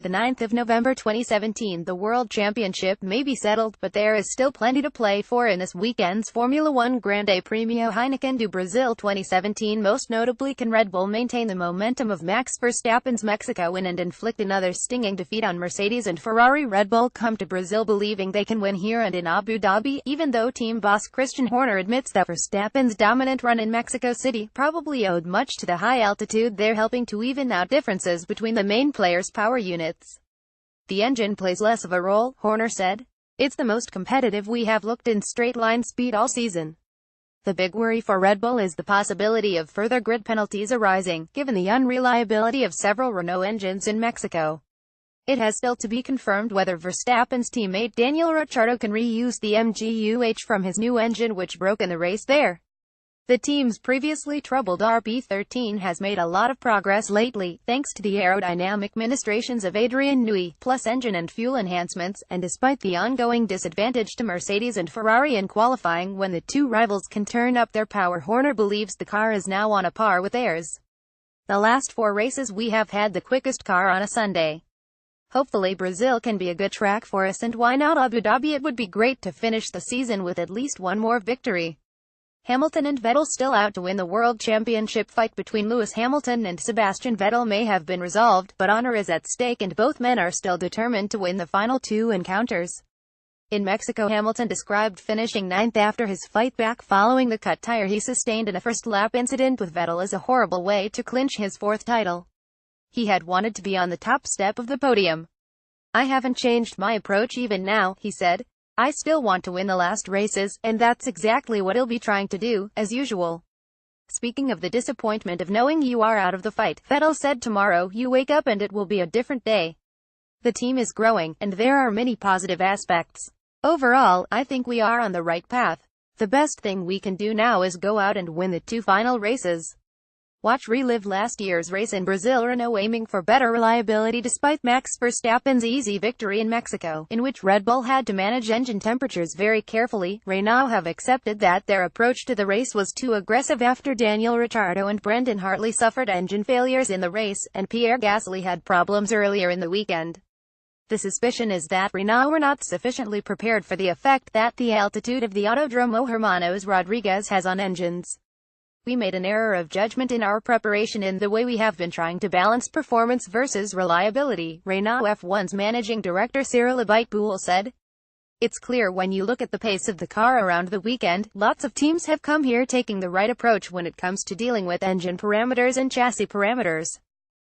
the 9th of November 2017. The World Championship may be settled, but there is still plenty to play for in this weekend's Formula One Grande Premio Heineken do Brasil 2017. Most notably, can Red Bull maintain the momentum of Max Verstappen's Mexico win and inflict another stinging defeat on Mercedes and Ferrari? Red Bull come to Brazil believing they can win here and in Abu Dhabi, even though team boss Christian Horner admits that Verstappen's dominant run in Mexico City probably owed much to the high altitude there, helping to even out differences between the main players' power units. The engine plays less of a role, Horner said. It's the most competitive we have looked in straight-line speed all season. The big worry for Red Bull is the possibility of further grid penalties arising, given the unreliability of several Renault engines in Mexico. It has still to be confirmed whether Verstappen's teammate Daniel Ricciardo can reuse the MGU-H from his new engine which broke in the race there. The team's previously troubled RB13 has made a lot of progress lately, thanks to the aerodynamic ministrations of Adrian Newey, plus engine and fuel enhancements, and despite the ongoing disadvantage to Mercedes and Ferrari in qualifying when the two rivals can turn up their power. Horner believes the car is now on a par with theirs. The last 4 races we have had the quickest car on a Sunday. Hopefully Brazil can be a good track for us, and why not Abu Dhabi? It would be great to finish the season with at least one more victory. Hamilton and Vettel still out to win. The World Championship fight between Lewis Hamilton and Sebastian Vettel may have been resolved, but honor is at stake and both men are still determined to win the final 2 encounters. In Mexico, Hamilton described finishing 9th after his fight back following the cut tire he sustained in a first-lap incident with Vettel as a horrible way to clinch his 4th title. He had wanted to be on the top step of the podium. "I haven't changed my approach even now," he said. "I still want to win the last races, and that's exactly what he'll be trying to do, as usual." Speaking of the disappointment of knowing you are out of the fight, Vettel said, "Tomorrow you wake up and it will be a different day. The team is growing, and there are many positive aspects. Overall, I think we are on the right path. The best thing we can do now is go out and win the 2 final races." Watch relive last year's race in Brazil. Renault aiming for better reliability despite Max Verstappen's easy victory in Mexico, in which Red Bull had to manage engine temperatures very carefully. Renault have accepted that their approach to the race was too aggressive after Daniel Ricciardo and Brendan Hartley suffered engine failures in the race, and Pierre Gasly had problems earlier in the weekend. The suspicion is that Renault were not sufficiently prepared for the effect that the altitude of the Autodromo Hermanos Rodriguez has on engines. "We made an error of judgment in our preparation in the way we have been trying to balance performance versus reliability," Renault F1's managing director Cyril Abiteboul said. "It's clear when you look at the pace of the car around the weekend, lots of teams have come here taking the right approach when it comes to dealing with engine parameters and chassis parameters.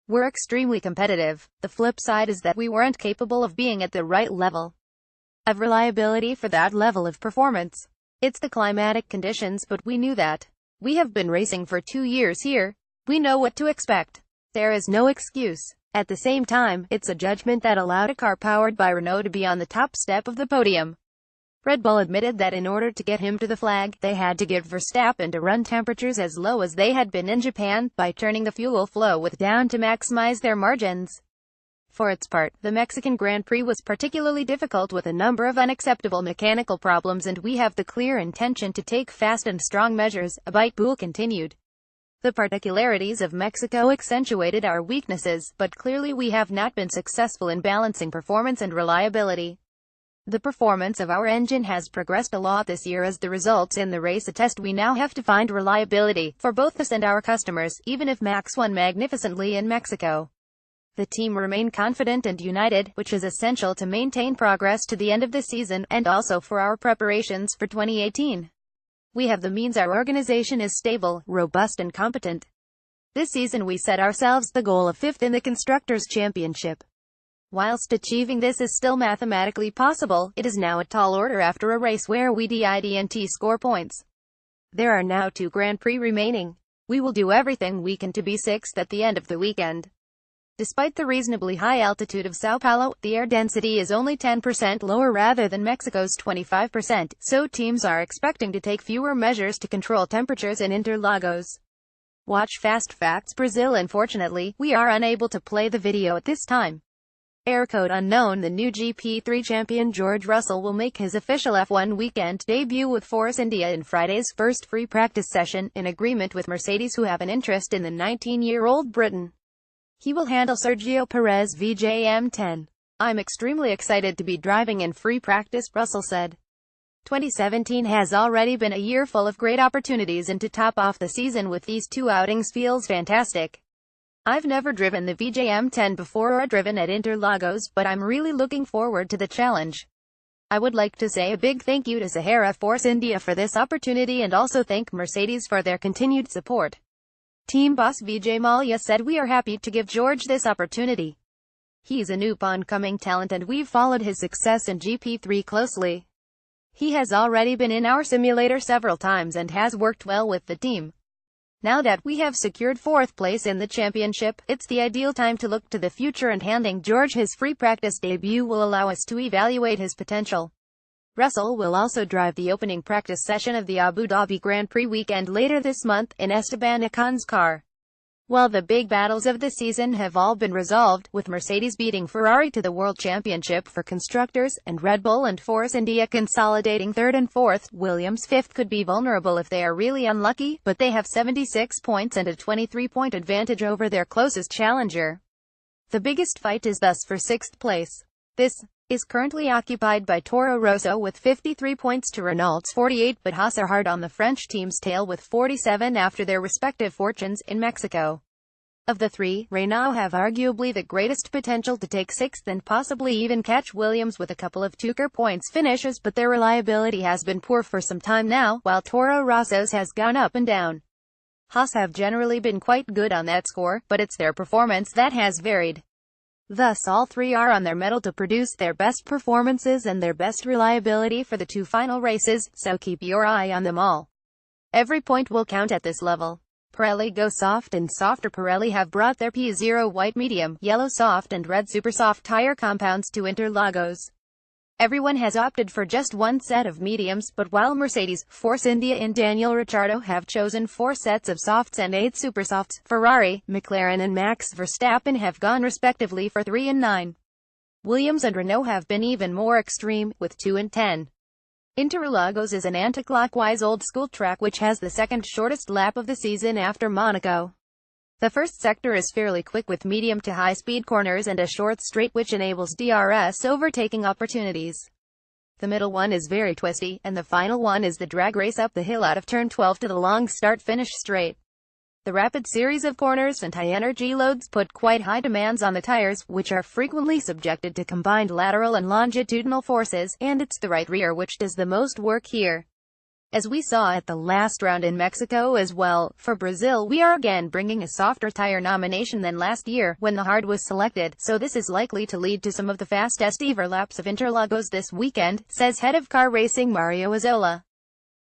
We're extremely competitive. The flip side is that we weren't capable of being at the right level of reliability for that level of performance. It's the climatic conditions, but we knew that. We have been racing for 2 years here. We know what to expect. There is no excuse. At the same time, it's a judgment that allowed a car powered by Renault to be on the top step of the podium." Red Bull admitted that in order to get him to the flag, they had to get Verstappen to run temperatures as low as they had been in Japan, by turning the fuel flow with down to maximize their margins. For its part, the Mexican Grand Prix was particularly difficult with a number of unacceptable mechanical problems, and we have the clear intention to take fast and strong measures, Abiteboul continued. "The particularities of Mexico accentuated our weaknesses, but clearly we have not been successful in balancing performance and reliability. The performance of our engine has progressed a lot this year as the results in the race attest. We now have to find reliability for both us and our customers, even if Max won magnificently in Mexico. The team remain confident and united, which is essential to maintain progress to the end of the season, and also for our preparations for 2018. We have the means. Our organization is stable, robust and competent. This season we set ourselves the goal of 5th in the Constructors' Championship. Whilst achieving this is still mathematically possible, it is now a tall order after a race where we didn't score points. There are now 2 Grand Prix remaining. We will do everything we can to be 6th at the end of the weekend." Despite the reasonably high altitude of São Paulo, the air density is only 10% lower rather than Mexico's 25%, so teams are expecting to take fewer measures to control temperatures in Interlagos. Watch Fast Facts Brazil. Unfortunately, we are unable to play the video at this time. Air code unknown. The new GP3 champion George Russell will make his official F1 weekend debut with Force India in Friday's first free practice session, in agreement with Mercedes, who have an interest in the 19-year-old Briton. He will handle Sergio Perez VJM10. I'm extremely excited to be driving in free practice, Russell said. 2017 has already been a year full of great opportunities, and to top off the season with these two outings feels fantastic. I've never driven the VJM10 before or driven at Interlagos, but I'm really looking forward to the challenge. I would like to say a big thank you to Sahara Force India for this opportunity, and also thank Mercedes for their continued support. Team boss Vijay Mallya said, "We are happy to give George this opportunity. He's a new up-and-coming talent and we've followed his success in GP3 closely. He has already been in our simulator several times and has worked well with the team. Now that we have secured 4th place in the championship, it's the ideal time to look to the future, and handing George his free practice debut will allow us to evaluate his potential." Russell will also drive the opening practice session of the Abu Dhabi Grand Prix weekend later this month, in Esteban Ocon's car. While the big battles of the season have all been resolved, with Mercedes beating Ferrari to the World Championship for Constructors, and Red Bull and Force India consolidating 3rd and 4th, Williams' 5th could be vulnerable if they are really unlucky, but they have 76 points and a 23-point advantage over their closest challenger. The biggest fight is thus for 6th place. This is currently occupied by Toro Rosso with 53 points to Renault's 48, but Haas are hard on the French team's tail with 47 after their respective fortunes in Mexico. Of the three, Renault have arguably the greatest potential to take 6th and possibly even catch Williams with a couple of 2 points finishes, but their reliability has been poor for some time now, while Toro Rosso's has gone up and down. Haas have generally been quite good on that score, but it's their performance that has varied. Thus all three are on their mettle to produce their best performances and their best reliability for the 2 final races, so keep your eye on them all. Every point will count at this level. Pirelli Go Soft and Softer. Pirelli have brought their P0 White Medium, Yellow Soft and Red Super Soft tire compounds to Interlagos. Everyone has opted for just one set of mediums, but while Mercedes, Force India and Daniel Ricciardo have chosen 4 sets of softs and 8 super softs, Ferrari, McLaren and Max Verstappen have gone respectively for 3 and 9. Williams and Renault have been even more extreme, with 2 and 10. Interlagos is an anti-clockwise old-school track which has the second shortest lap of the season after Monaco. The first sector is fairly quick with medium to high-speed corners and a short straight which enables DRS overtaking opportunities. The middle one is very twisty, and the final one is the drag race up the hill out of turn 12 to the long start-finish straight. The rapid series of corners and high-energy loads put quite high demands on the tires, which are frequently subjected to combined lateral and longitudinal forces, and it's the right rear which does the most work here. As we saw at the last round in Mexico as well, for Brazil we are again bringing a softer tire nomination than last year, when the hard was selected, so this is likely to lead to some of the fastest ever laps of Interlagos this weekend, says head of car racing Mario Azola.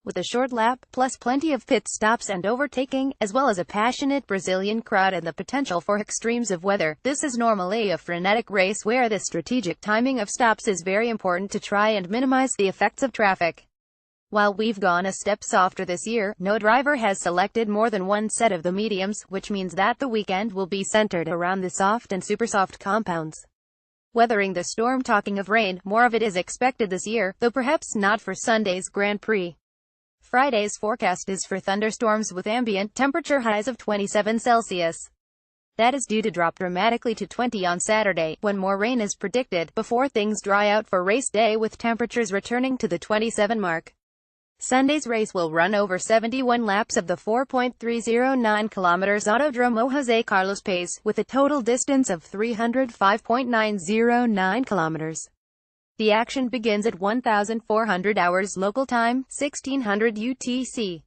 With a short lap, plus plenty of pit stops and overtaking, as well as a passionate Brazilian crowd and the potential for extremes of weather, this is normally a frenetic race where the strategic timing of stops is very important to try and minimize the effects of traffic. While we've gone a step softer this year, no driver has selected more than one set of the mediums, which means that the weekend will be centered around the soft and super soft compounds. Weathering the storm. Talking of rain, more of it is expected this year, though perhaps not for Sunday's Grand Prix. Friday's forecast is for thunderstorms with ambient temperature highs of 27 Celsius. That is due to drop dramatically to 20 on Saturday, when more rain is predicted, before things dry out for race day with temperatures returning to the 27 mark. Sunday's race will run over 71 laps of the 4.309 km Autodromo José Carlos Pace, with a total distance of 305.909 km. The action begins at 1,400 hours local time, 1600 UTC.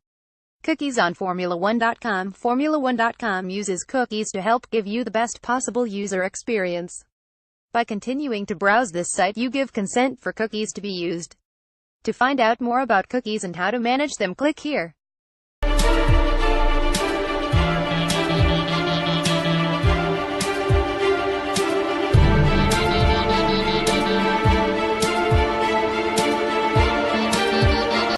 Cookies on Formula1.com. Formula1.com uses cookies to help give you the best possible user experience. By continuing to browse this site, you give consent for cookies to be used. To find out more about cookies and how to manage them, click here.